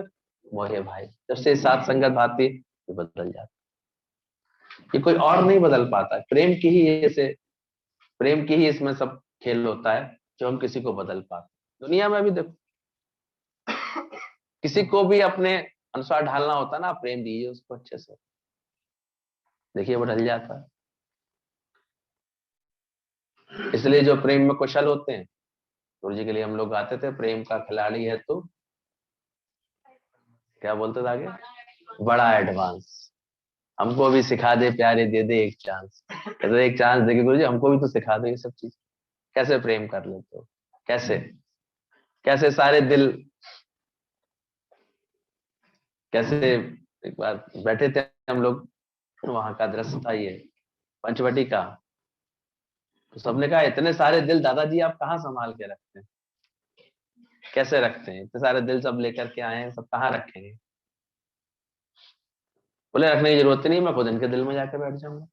मोहे भाई, जब से साथ संगत भाती ये बदल जाती। ये कोई और नहीं बदल पाता, प्रेम की ही ऐसे, प्रेम की ही इसमें सब खेल होता है, जो हम किसी को बदल पाते। दुनिया में भी देखो, किसी को भी अपने अनुसार ढालना होता है ना, प्रेम दीजिए उसको अच्छे से, देखिए वो ढल जाता है। इसलिए जो प्रेम में कुशल होते हैं, गुरु जी के लिए हम लोग गाते थे, प्रेम का खिलाड़ी है तो क्या बोलते थे आगे, बड़ा एडवांस, हमको भी सिखा दे प्यारे, दे दे एक चांस। कहते एक चांस देके गुरु जी हमको भी तो सिखा दो ये सब चीज, कैसे प्रेम कर लेते हो, कैसे कैसे सारे दिल, कैसे। एक बार बैठे थे हम लोग, वहां का दृश्य था ये पंचवटी का, तो सबने कहा इतने सारे दिल दादाजी आप कहाँ संभाल के रखते हैं, कैसे रखते हैं इतने सारे दिल, सब लेकर के आए हैं, सब कहाँ रखेंगे। बोले रखने की जरूरत नहीं, मैं खुद इनके दिल में जाके बैठ जाऊंगा।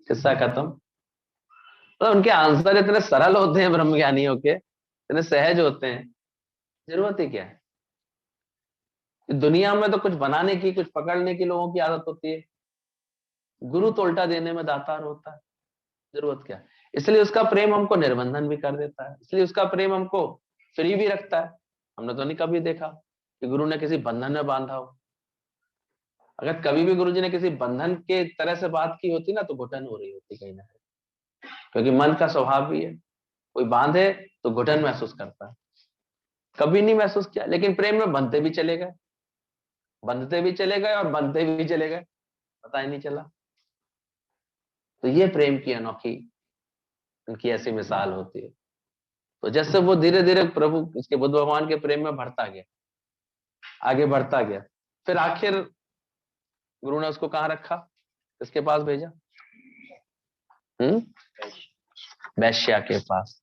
किस्सा खत्म। तो उनके आंसर इतने सरल होते हैं ब्रह्म ज्ञानियों के, इतने सहज होते हैं, जरूरत ही क्या है। दुनिया में तो कुछ बनाने की, कुछ पकड़ने की लोगों की आदत होती है, गुरु तो उल्टा देने में दातार होता है। जरूरत क्या है। इसलिए उसका प्रेम हमको निर्बंधन भी कर देता है, इसलिए उसका प्रेम हमको फ्री भी रखता है। हमने तो नहीं कभी देखा कि गुरु ने किसी बंधन में बांधा हो। अगर कभी भी गुरु जी ने किसी बंधन के तरह से बात की होती ना, तो घुटन हो रही होती कहीं ना कहीं, क्योंकि मन का स्वभाव भी है, कोई बांधे तो घुटन महसूस करता है। कभी नहीं महसूस किया, लेकिन प्रेम में बंधते भी चले गए, बंधते भी चले गए और बंधते भी चले गए, पता ही नहीं चला। तो ये प्रेम की अनोखी, उनकी ऐसी मिसाल होती है। तो जैसे वो धीरे धीरे प्रभु इसके बुद्ध भगवान के प्रेम में बढ़ता गया, आगे बढ़ता गया, फिर आखिर गुरु ने उसको कहाँ रखा, किसके पास भेजा? वैश्या के पास।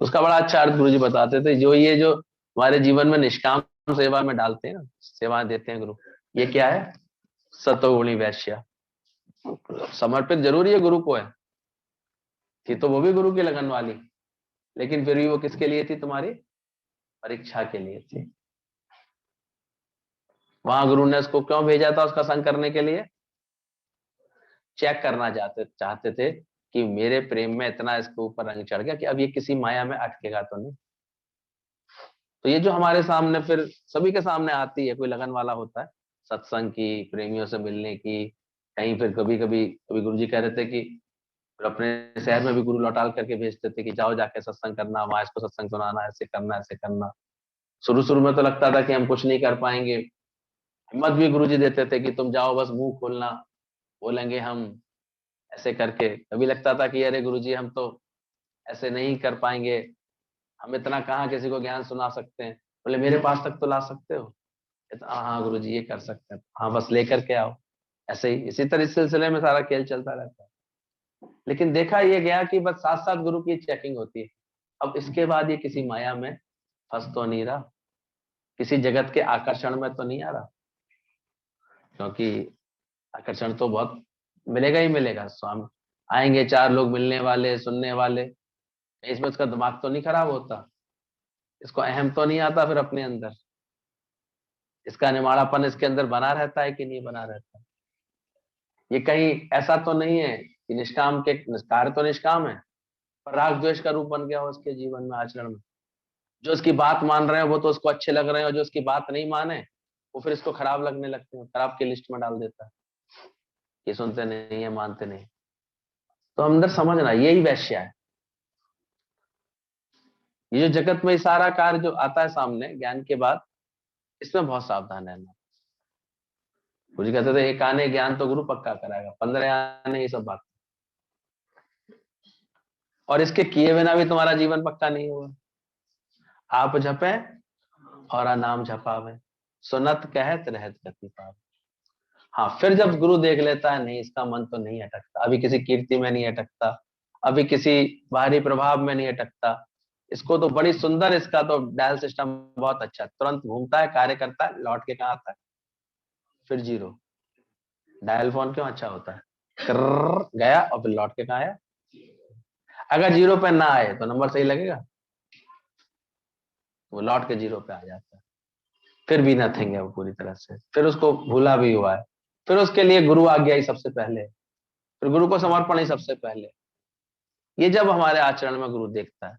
उसका बड़ा अच्छा अर्थ गुरु जी बताते थे, जो ये जो हमारे जीवन में निष्काम सेवा में डालते हैं ना, सेवा देते हैं गुरु, ये क्या है? सतोगुणी वैश्या। समर्पित जरूरी है गुरु को है कि, तो वो भी गुरु की लगन वाली, लेकिन फिर भी वो किसके लिए थी? तुम्हारी परीक्षा के लिए थी। वहां गुरु ने उसको क्यों भेजा था? उसका संग करने के लिए, चेक करना चाहते थे कि मेरे प्रेम में इतना इसके ऊपर रंग चढ़ गया कि अब ये किसी माया में अटकेगा तो नहीं। तो ये जो हमारे सामने फिर सभी के सामने आती है, कोई लगन वाला होता है सत्संग की, प्रेमियों से मिलने की, कहीं फिर कभी कभी कभी गुरु जी कह रहे थे कि फिर अपने शहर में भी गुरु लौटाल करके भेजते थे कि जाओ जाके सत्संग करना, वहां इसको सत्संग सुनाना, ऐसे करना ऐसे करना। शुरू शुरू में तो लगता था कि हम कुछ नहीं कर पाएंगे, हिम्मत भी गुरु जी देते थे कि तुम जाओ, बस मुंह खोलना, बोलेंगे हम, ऐसे करके। कभी लगता था कि अरे गुरु जी हम तो ऐसे नहीं कर पाएंगे, हम इतना कहाँ किसी को ज्ञान सुना सकते हैं। बोले मेरे पास तक तो ला सकते हो? हाँ गुरु जी ये कर सकते हैं, हाँ बस लेकर के आओ। ऐसे ही इसी तरह इस सिलसिले में सारा खेल चलता रहता है। लेकिन देखा ये गया कि बस साथ साथ गुरु की चेकिंग होती है। अब इसके बाद ये किसी माया में फंस तो नहीं रहा, किसी जगत के आकर्षण में तो नहीं आ रहा, क्योंकि आकर्षण तो बहुत मिलेगा ही मिलेगा। स्वामी आएंगे, चार लोग मिलने वाले, सुनने वाले, इसमें उसका दिमाग तो नहीं खराब होता, इसको अहम तो नहीं आता फिर अपने अंदर, इसका निमाड़ापन इसके अंदर बना रहता है कि नहीं बना रहता? ये कहीं ऐसा तो नहीं है कि निष्काम के कार्य तो निष्काम है, पर राग द्वेष का रूप बन गया हो उसके जीवन में, आचरण में। जो उसकी बात मान रहे हैं वो तो उसको अच्छे लग रहे हैं, और जो उसकी बात नहीं माने वो फिर इसको खराब लगने लगते हैं, खराब की लिस्ट में डाल देता है, ये सुनते नहीं है, मानते नहीं। तो अंदर समझना यही वैश्य है। ये जो जगत में सारा कार्य जो आता है सामने ज्ञान के बाद, इसमें बहुत सावधान रहना। गुरु जी कहते थे एक आने ज्ञान तो गुरु पक्का कराएगा, 15 आने ये सब बात, और इसके किए बिना भी तुम्हारा जीवन पक्का नहीं होगा। आप जपे और नाम जपावे, सुनत कहत रहत गति पावे। हाँ फिर जब गुरु देख लेता है नहीं इसका मन तो नहीं अटकता, अभी किसी कीर्ति में नहीं अटकता, अभी किसी बाहरी प्रभाव में नहीं अटकता, इसको तो बड़ी सुंदर, इसका तो डायल सिस्टम बहुत अच्छा, तुरंत घूमता है, कार्य करता है, लौट के कहाँ आता है? फिर जीरो। डायल फोन क्यों अच्छा होता है? गया और फिर लौट के कहाँ आया? अगर जीरो पे ना आए तो नंबर सही लगेगा? वो लौट के जीरो पे आ जाता है, फिर भी नथिंग है वो पूरी तरह से, फिर उसको भूला भी हुआ है। फिर उसके लिए गुरु आ गया ही सबसे पहले, फिर गुरु को समर्पण ही सबसे पहले। ये जब हमारे आचरण में गुरु देखता है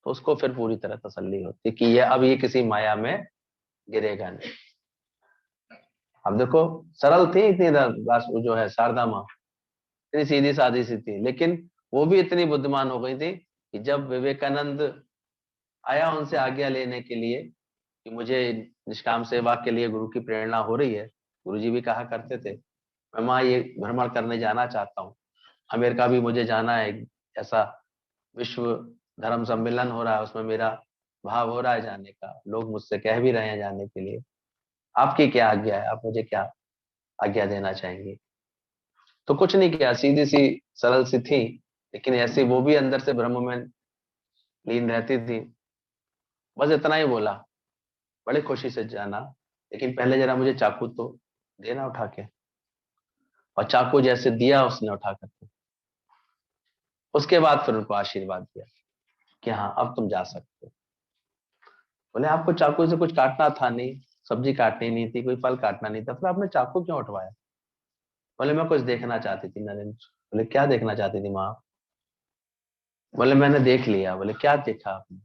तो उसको फिर पूरी तरह तसल्ली होती है कि ये अब ये किसी माया में गिरेगा नहीं। अब देखो सरल थी इतनी, जो है शारदा माँ इतनी सीधी सादी सी थी, लेकिन वो भी इतनी बुद्धिमान हो गई थी कि जब विवेकानंद आया उनसे आज्ञा लेने के लिए कि मुझे निष्काम सेवा के लिए गुरु की प्रेरणा हो रही है, गुरु जी भी कहा करते थे मैं माँ ये भ्रमण करने जाना चाहता हूँ, अमेरिका भी मुझे जाना है, ऐसा विश्व धर्म सम्मेलन हो रहा है, उसमें मेरा भाव हो रहा है जाने का, लोग मुझसे कह भी रहे हैं जाने के लिए, आपकी क्या आज्ञा है, आप मुझे क्या आज्ञा देना चाहेंगे? तो कुछ नहीं किया, सीधी सी सरल सी थी, लेकिन ऐसी वो भी अंदर से ब्रह्म में लीन रहती थी। बस इतना ही बोला, बड़े खुशी से जाना, लेकिन पहले जरा मुझे चाकू तो देना उठा के। और चाकू जैसे दिया उसने उठा करके, उसके बाद फिर उनको आशीर्वाद दिया कि हाँ अब तुम जा सकते हो। बोले आपको चाकू से कुछ काटना था नहीं, सब्जी काटनी नहीं थी, कोई फल काटना नहीं था, फिर आपने चाकू क्यों उठवाया? बोले मैं कुछ देखना चाहती थी नरेंद्र। बोले क्या देखना चाहती थी माँ? बोले मैंने देख लिया। बोले क्या देखा आपने?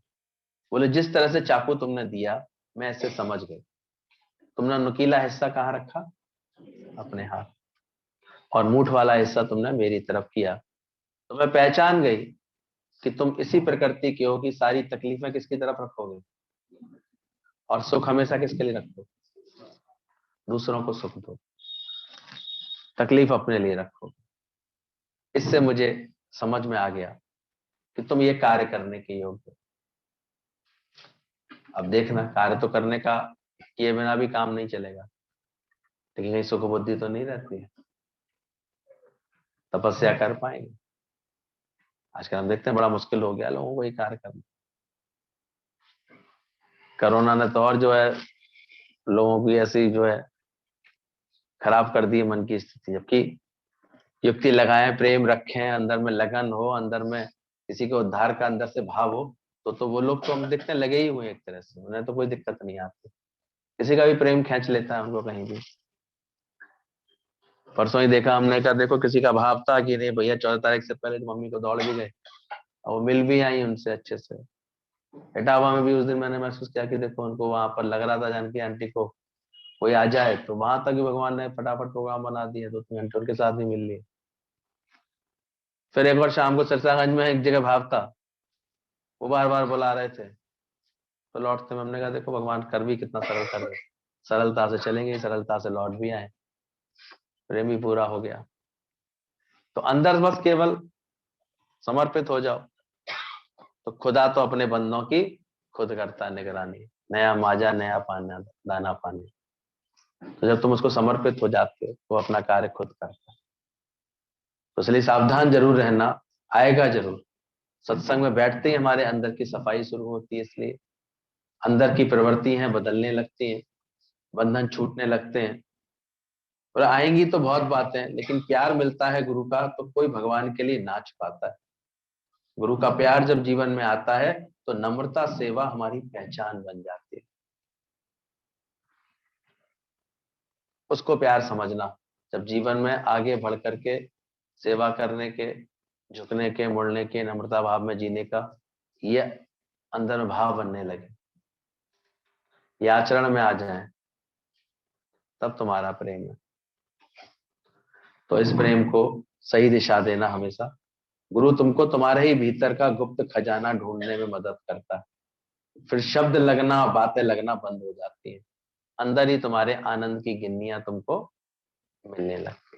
बोले जिस तरह से चाकू तुमने दिया मैं ऐसे समझ गई। तुमने नुकीला हिस्सा कहाँ रखा? अपने हाथ। और मूठ वाला हिस्सा तुमने मेरी तरफ किया, तो मैं पहचान गई कि तुम इसी प्रकृति की हो कि सारी तकलीफें किसकी तरफ रखोगे और सुख हमेशा किसके लिए रखो? दूसरों को सुख दो, तकलीफ अपने लिए रखो। इससे मुझे समझ में आ गया कि तुम ये कार्य करने के योग्य हो। अब देखना, कार्य तो करने का किए बिना भी काम नहीं चलेगा, लेकिन कहीं सुख बुद्धि तो नहीं रहती है, तपस्या कर पाएंगे? आजकल हम देखते हैं बड़ा मुश्किल हो गया लोगों को ये कार्य करना। कोरोना ने तो और जो है लोगों की ऐसी जो है खराब कर दी है मन की स्थिति। जबकि युक्ति लगाएं, प्रेम रखें, अंदर में लगन हो, अंदर में किसी के उद्धार का अंदर से भाव हो, तो वो लोग तो हम देखते हैं लगे ही हुए एक तरह से, उन्हें तो कोई दिक्कत नहीं आती। किसी का भी प्रेम खींच लेता है उनको कहीं भी। परसों ही देखा हमने, कहा देखो किसी का भाव था कि नहीं भैया 14 तारीख से पहले तो मम्मी को दौड़ भी गए और वो मिल भी आई उनसे अच्छे से। इटावा में भी उस दिन मैंने महसूस किया कि देखो उनको वहां पर लग रहा था जानकी आंटी को कोई आ जाए, तो वहां तक भी भगवान ने फटाफट प्रोग्राम बना दिया, 2-3 घंटे उनके साथ भी मिल लिए। फिर एक बार शाम को सरसागंज में एक जगह भाव था, वो बार बार बुला रहे थे, तो लौटते में हमने कहा देखो भगवान कर भी कितना सरल कर रहे, सरलता से चलेंगे, सरलता से लौट भी आए, प्रेम भी पूरा हो गया। तो अंदर बस केवल समर्पित हो जाओ, तो खुदा तो अपने बंदों की खुद करता निगरानी, नया माजा नया पाना दाना पानी। तो जब तुम उसको समर्पित हो जाते हो वो अपना कार्य खुद करता है। तो इसलिए सावधान जरूर रहना, आएगा जरूर। सत्संग में बैठते ही हमारे अंदर की सफाई शुरू होती है, इसलिए अंदर की प्रवृत्ति हैं बदलने लगती हैं, बंधन छूटने लगते हैं। और आएंगी तो बहुत बातें, लेकिन प्यार मिलता है गुरु का तो कोई भगवान के लिए नाच पाता है। गुरु का प्यार जब जीवन में आता है तो नम्रता सेवा हमारी पहचान बन जाती है। उसको प्यार समझना, जब जीवन में आगे बढ़ करके सेवा करने के, झुकने के, मुड़ने के, नम्रता भाव में जीने का ये अंदर में भाव बनने लगे, ये आचरण में आ जाए, तब तुम्हारा प्रेम है। तो इस प्रेम को सही दिशा देना हमेशा। गुरु तुमको तुम्हारे ही भीतर का गुप्त खजाना ढूंढने में मदद करता है। फिर शब्द लगना, बातें लगना बंद हो जाती है, अंदर ही तुम्हारे आनंद की गिन्नियां तुमको मिलने लगती।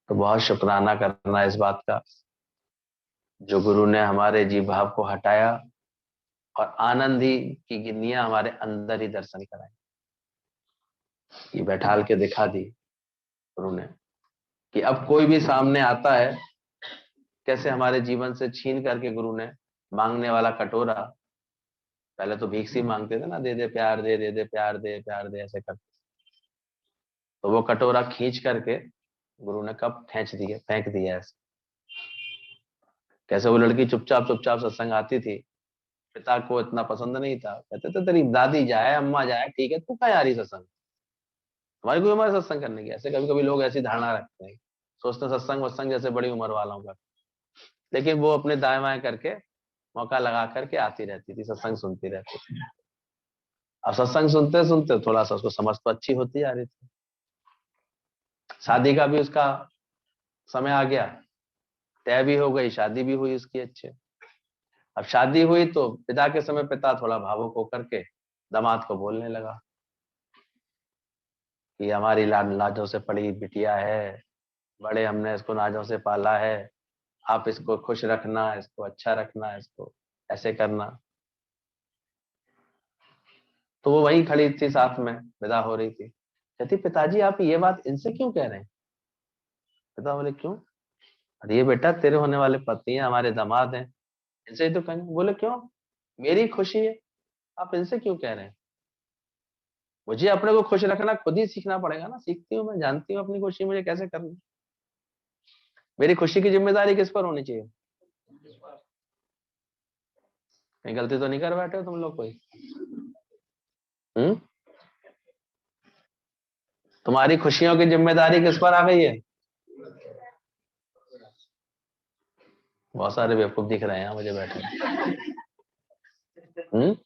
तो बहुत शुक्राना करना इस बात का, जो गुरु ने हमारे जीव भाव को हटाया और आनंद ही की गिन्नियां हमारे अंदर ही दर्शन कराई, ये बैठाल के दिखा दी गुरु ने कि अब कोई भी सामने आता है, कैसे हमारे जीवन से छीन करके गुरु ने मांगने वाला कटोरा, पहले तो भीख सी मांगते थे ना, दे दे प्यार दे, दे दे प्यार दे, प्यार दे, ऐसे करते, तो वो कटोरा खींच करके गुरु ने कब खींच दिया, फेंक दिया ऐसे। कैसे वो लड़की चुपचाप चुपचाप सत्संग आती थी, पिता को इतना पसंद नहीं था, कहते थे तेरी दादी जाए अम्मा जाए ठीक है, तू कहाँ आ रही सत्संग, हमारी कोई उम्र सत्संग करने की? ऐसे कभी कभी लोग ऐसी धारणा रखते हैं, सोचते हैं सत्संग वत्संग जैसे बड़ी उम्र वालों का। लेकिन वो अपने दाएं बाएं करके मौका लगा करके आती रहती थी, सत्संग सुनती रहती थी। अब सत्संग सुनते सुनते थोड़ा सा उसको समझ तो अच्छी होती जा रही थी। शादी का भी उसका समय आ गया, तय भी हो गई, शादी भी हुई उसकी अच्छे। अब शादी हुई तो विदा के समय पिता थोड़ा भावुक होकर के दामाद को बोलने लगा कि हमारी लाड लाजों से पड़ी बिटिया है, बड़े हमने इसको नाजों से पाला है, आप इसको खुश रखना, इसको अच्छा रखना, इसको ऐसे करना। तो वो वहीं खड़ी थी, साथ में विदा हो रही थी, कहती पिताजी आप ये बात इनसे क्यों कह रहे हैं? पिता बोले क्यों? अरे ये बेटा तेरे होने वाले पति हैं, हमारे दामाद हैं, इनसे ही तो कहेंगे। बोले क्यों? मेरी खुशी है, आप इनसे क्यों कह रहे हैं? मुझे अपने को खुश रखना खुद ही सीखना पड़ेगा ना, सीखती हूँ मैं, जानती हूँ अपनी खुशी मुझे कैसे करनी। मेरी खुशी की जिम्मेदारी किस पर होनी चाहिए? कहीं गलती तो नहीं कर बैठे हो तुम लोग कोई? हम्म? तुम्हारी खुशियों की जिम्मेदारी किस पर आ गई है? बहुत सारे बेवकूफ दिख रहे हैं मुझे बैठे। हम्म?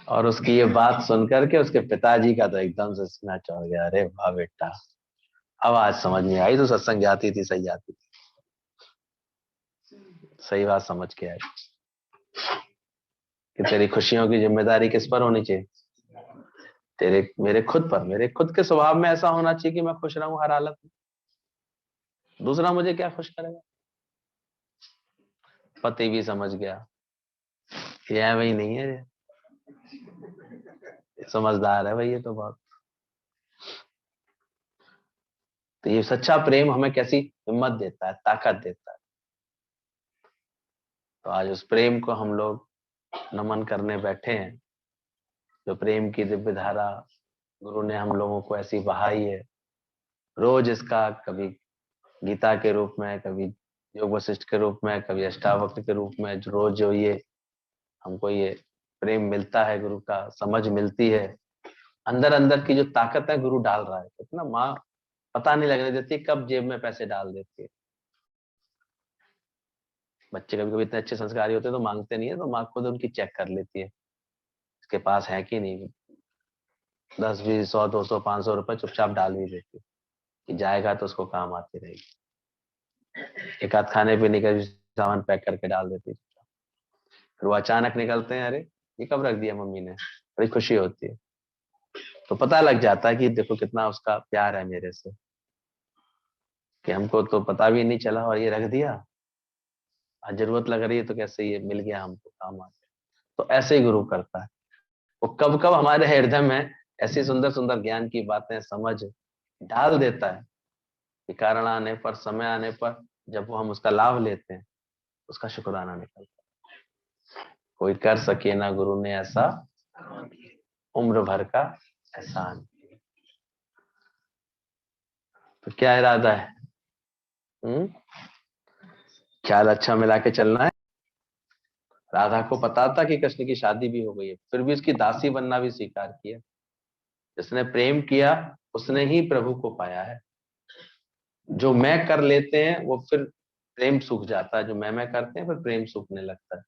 और उसकी ये बात सुनकर के उसके पिताजी का तो एकदम से सीना चढ़ गया, अरे वाह बेटा, अब आज समझ में आई, तो सत्संग जाती थी, सही जाती थी, सही बात समझ के आई कि तेरी खुशियों की जिम्मेदारी किस पर होनी चाहिए? तेरे मेरे खुद पर, मेरे खुद के स्वभाव में ऐसा होना चाहिए कि मैं खुश रहूं हर हालत में। दूसरा मुझे क्या खुश करेगा? पति भी समझ गया, ये वही नहीं है, ये समझदार है भाई, ये तो बहुत। तो ये सच्चा प्रेम हमें कैसी हिम्मत देता है, ताकत देता है। तो आज उस प्रेम को हम लोग नमन करने बैठे हैं, जो प्रेम की दिव्य धारा गुरु ने हम लोगों को ऐसी बहाई है। रोज इसका कभी गीता के रूप में, कभी योग वशिष्ठ के रूप में, कभी अष्टावक्र के रूप में, जो रोज जो ये हमको ये प्रेम मिलता है, गुरु का समझ मिलती है, अंदर अंदर की जो ताकत है गुरु डाल रहा है। कितना माँ पता नहीं लगने देती कब जेब में पैसे डाल देती है। बच्चे कभी कभी इतने अच्छे संस्कारी होते हैं तो मांगते नहीं है, तो माँ खुद उनकी चेक कर लेती है इसके पास है कि नहीं। 10 20 100 200 500 रुपए चुपचाप डाल भी देती है कि जाएगा तो उसको काम आती रहेगी। एक आध खाने पीने का भी सामान पैक करके डाल देती है। फिर वो अचानक निकलते हैं, अरे ये कब रख दिया मम्मी ने, बड़ी खुशी होती है। तो पता लग जाता है कि देखो कितना उसका प्यार है मेरे से, कि हमको तो पता भी नहीं चला और ये रख दिया, आज जरूरत लग रही है तो कैसे ये मिल गया, हमको काम आ गया। तो ऐसे ही गुरु करता है, वो कब कब हमारे हृदय में ऐसी सुंदर सुंदर ज्ञान की बातें समझ डाल देता है कि कारण आने पर, समय आने पर, जब वो हम उसका लाभ लेते हैं, उसका शुक्राना निकलता है। कोई कर सके ना गुरु ने ऐसा, उम्र भर का एहसान। तो क्या इरादा है? हम्म? ख्याल अच्छा मिला के चलना है। राधा को पता था कि कृष्ण की शादी भी हो गई है, फिर भी उसकी दासी बनना भी स्वीकार किया। जिसने प्रेम किया उसने ही प्रभु को पाया है। जो मैं कर लेते हैं वो फिर प्रेम सूख जाता है, जो मैं करते हैं फिर प्रेम सूखने लगता है।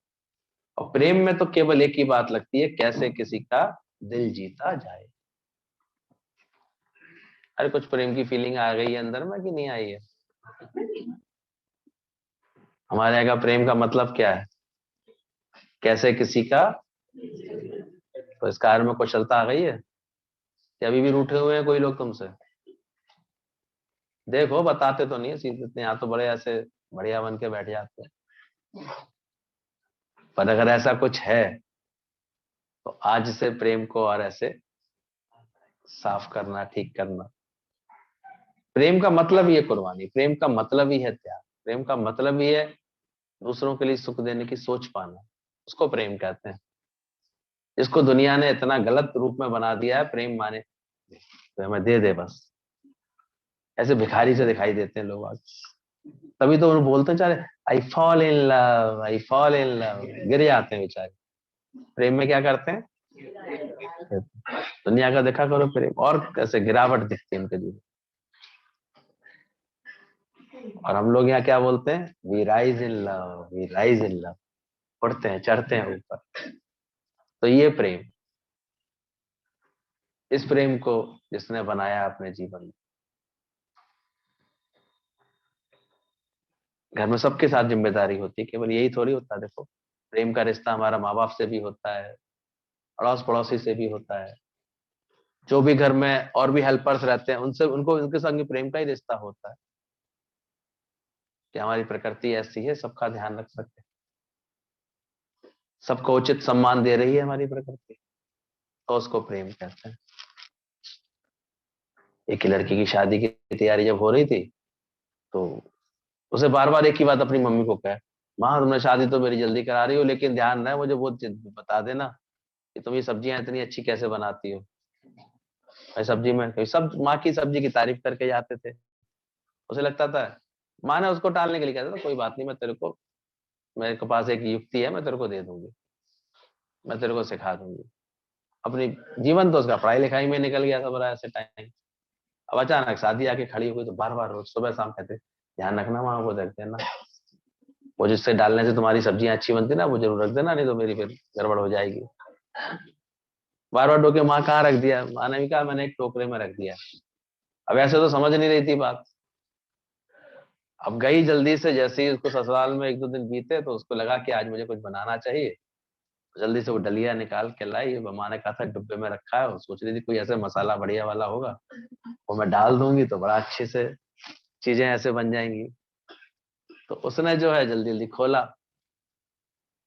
और प्रेम में तो केवल एक ही बात लगती है, कैसे किसी का दिल जीता जाए। अरे कुछ प्रेम की फीलिंग आ गई है अंदर में कि नहीं आई है? हमारे यहाँ का प्रेम का मतलब क्या है? कैसे किसी का, तो इस कार्य में कुशलता आ गई है कि अभी भी रूठे हुए हैं कोई लोग तुमसे? देखो बताते तो नहीं है सीधे, इतने यहाँ तो बड़े ऐसे बढ़िया बन के बैठ जाते हैं। पर अगर ऐसा कुछ है तो आज से प्रेम को और ऐसे साफ करना, ठीक करना। प्रेम का मतलब ही है कुर्बानी, प्रेम का मतलब ही है त्याग, प्रेम का मतलब ही है दूसरों के लिए सुख देने की सोच पाना। उसको प्रेम कहते हैं। जिसको दुनिया ने इतना गलत रूप में बना दिया है, प्रेम माने तो हमें दे दे बस, ऐसे भिखारी से दिखाई देते हैं लोग आज। तभी तो उन्हें बोलते हैं चाहे I fall in love, I fall in love, गिर जाते हैं बेचारे। प्रेम में क्या करते हैं? दुनिया का देखा करो प्रेम, और कैसे गिरावट दिखती है उनके जीवन। और हम लोग यहाँ क्या बोलते हैं? We rise in love, we rise in love, उड़ते हैं, चढ़ते हैं ऊपर। तो ये प्रेम, इस प्रेम को जिसने बनाया अपने जीवन में, घर में सबके साथ जिम्मेदारी होती है, केवल यही थोड़ी होता है। देखो प्रेम का रिश्ता हमारा माँ बाप से भी होता है, अड़ोस पड़ोसी से भी होता है, जो भी घर में और भी हेल्पर्स रहते हैं उनसे, उनको उनके संग प्रेम का ही रिश्ता होता है कि हमारी प्रकृति ऐसी है, सबका ध्यान रख सकते हैं, सबको उचित सम्मान दे रही है हमारी प्रकृति, तो उसको प्रेम कहते हैं। एक ही लड़की की शादी की तैयारी जब हो रही थी, तो उसे बार बार एक ही बात अपनी मम्मी को कहा, माँ तुमने शादी तो मेरी जल्दी करा रही हो, लेकिन ध्यान रहे मुझे वो बता देना कि तुम ये सब्जियां इतनी अच्छी कैसे बनाती हो। भाई सब्जी में सब माँ की सब्जी की तारीफ करके जाते थे। उसे लगता था, माँ ने उसको टालने के लिए कहता था कोई बात नहीं, मैं तेरे को मेरे के पास एक युक्ति है, मैं तेरे को दे दूंगी, मैं तेरे को सिखा दूंगी। अपनी जीवन तो उसका पढ़ाई लिखाई में निकल गया था बड़ा ऐसे टाइम। अब अचानक शादी आके खड़ी हो गई, तो बार बार रोज सुबह शाम कहते ध्यान रखना, वहां को देख देना, वो जिससे डालने से तुम्हारी सब्जियां अच्छी बनती ना, वो जरूर रख देना, नहीं तो मेरी फिर गड़बड़ हो जाएगी। बार बार डोके माँ कहाँ रख दिया, माँ ने भी कहा मैंने एक टोकरे में रख दिया। अब ऐसे तो समझ नहीं रही थी बात। अब गई जल्दी से, जैसे ही उसको ससुराल में 1-2 दिन बीते तो उसको लगा कि आज मुझे कुछ बनाना चाहिए। जल्दी से वो डलिया निकाल के लाई, माँ ने कहा था डिब्बे में रखा है, वो सोच रही थी कोई ऐसे मसाला बढ़िया वाला होगा, वो मैं डाल दूंगी तो बड़ा अच्छे से चीजें ऐसे बन जाएंगी। तो उसने जो है जल्दी जल्दी खोला।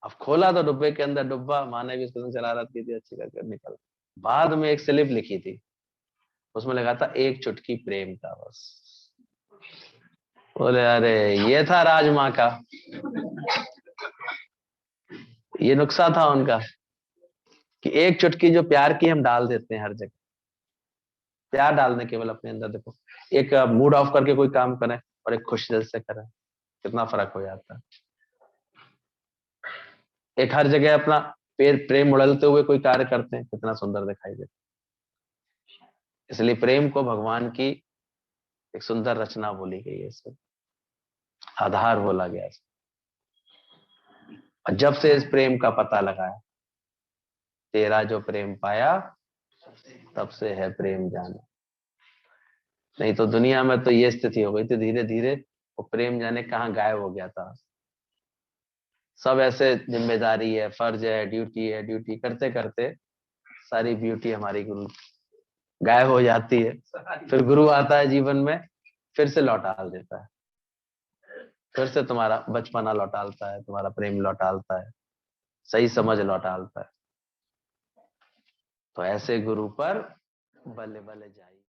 अब खोला तो डिब्बे के अंदर डिब्बा, माँ ने भी उसके संग शरारत की थी, अच्छी करके निकल। बाद में एक स्लिप लिखी थी, उसमें लिखा था एक चुटकी प्रेम का बस। बोले अरे ये था राज माँ का, ये नुक्सा था उनका, कि एक चुटकी जो प्यार की हम डाल देते हैं हर जगह। प्यार डालने केवल अपने अंदर, देखो एक मूड ऑफ करके कोई काम करें और एक खुश दिल से करें, कितना फर्क हो जाता है। एक हर जगह अपना प्रेम उड़लते हुए कोई कार्य करते हैं, कितना सुंदर दिखाई देता है। इसलिए प्रेम को भगवान की एक सुंदर रचना बोली गई है, इसको आधार बोला गया है। और जब से इस प्रेम का पता लगाया, तेरा जो प्रेम पाया, तब से है प्रेम जाना। नहीं तो दुनिया में तो ये स्थिति हो गई थी, धीरे धीरे वो प्रेम जाने कहाँ गायब हो गया था। सब ऐसे जिम्मेदारी है, फर्ज है, ड्यूटी करते करते सारी ब्यूटी हमारी गुरु गायब हो जाती है। फिर गुरु आता है जीवन में, फिर से लौटा देता है, फिर से तुम्हारा बचपना लौटालता है, तुम्हारा प्रेम लौटालता है, सही समझ लौटालता है। तो ऐसे गुरु पर बल्ले बल्ले जाइए।